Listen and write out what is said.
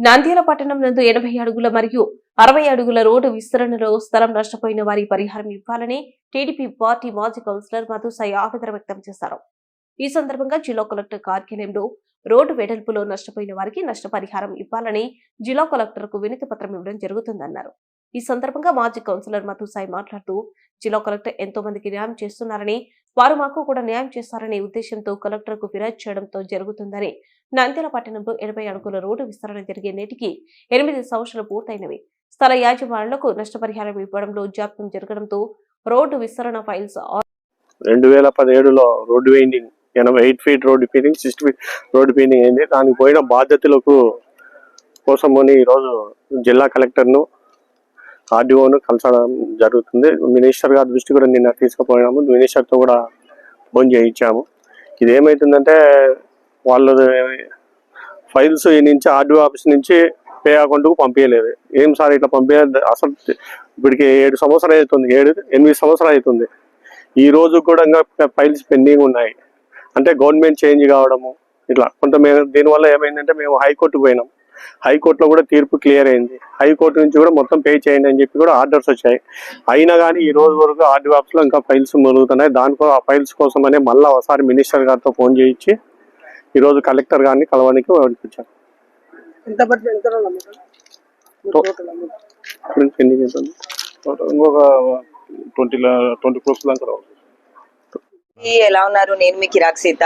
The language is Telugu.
నంద్యాల పట్టణం నందు 80 అడుగుల మరియు 60 అడుగుల రోడ్డు విస్తరణలో స్థలం నష్టపోయిన వారి పరిహారం ఇవ్వాలని టీడీపీ పార్టీ మాజీ కౌన్సిలర్ మధుసాయి ఆవేదన వ్యక్తం చేశారు. ఈ సందర్భంగా జిల్లా కలెక్టర్ కార్యాలయంలో రోడ్డు వెడల్పులో నష్టపోయిన వారికి నష్టపరిహారం ఇవ్వాలని జిల్లా కలెక్టర్కు వినతి పత్రం ఇవ్వడం జరుగుతుందన్నారు. ఈ సందర్భంగా మాజీ కౌన్సిలర్ మధుసాయి మాట్లాడుతూ జిల్లా కలెక్టర్ ఎంతో మందికి న్యాయం చేస్తున్నారని, వారు మాకు కూడా న్యాయం చేస్తారనే ఉద్దేశంతో కలెక్టర్కు ఫిర్యాదు చేయడంతో జరుగుతుందని, నంద్యాల పట్టణంలో 80 అడుగుల రోడ్డు విస్తరణ జరిగే నేటికి 8 సంవత్సరాలు పూర్తయినవి. స్థల యాజమానులకు నష్టపరిహారం ఇవ్వడంలో జాప్యం జరగడంతో రోడ్డు విస్తరణ ఫైల్స్ 2017లో road widening 88 feet road widening 60 feet road widening అయింది. దానికి పోయిన బాధ్యతలకు కోసమని ఈరోజు జిల్లా కలెక్టర్ను ఆర్డీఓను కలసడం జరుగుతుంది. మినిస్టర్ గారి దృష్టి కూడా నిన్న తీసుకుపోయినాము. మినిస్టర్తో కూడా ఫోన్ చేయించాము. ఇది ఏమవుతుందంటే వాళ్ళు ఫైల్స్ ఈ నుంచి ఆర్డీఓ ఆఫీస్ నుంచి పే అకౌంట్కు పంపించలేదు. ఏం సార్ ఇట్లా పంపించలేదు, అసలు ఇప్పటికి 7 సంవత్సరాలు అవుతుంది, 8 సంవత్సరాలు అవుతుంది. ఈ రోజు కూడా ఇంకా ఫైల్స్ పెండింగ్ ఉన్నాయి. అంటే గవర్నమెంట్ చేంజ్ కావడము ఇట్లా కొంత దీనివల్ల ఏమైందంటే మేము హైకోర్టుకు పోయినాం. హైకోర్టులో కూడా తీర్పు క్లియర్ అయింది. హైకోర్టు నుంచి కూడా మొత్తం పే చేయండి అని చెప్పి కూడా ఆర్డర్స్ వచ్చాయి. అయినా కానీ ఈ రోజు వరకు ఆర్డీఓ ఆఫీస్లో ఇంకా ఫైల్స్ మొరుగుతున్నాయి. దానికో ఆ ఫైల్స్ కోసమనే మళ్ళీ ఒకసారి మినిస్టర్ గారితో ఫోన్ చేయించి ఈరోజు కలెక్టర్ గారిని కలవడానికి పంపించారు. ఇంకొక 20 crores దాకా రావచ్చు. ఎలా ఉన్నారు? నేను మీ కిరాక్ సీత.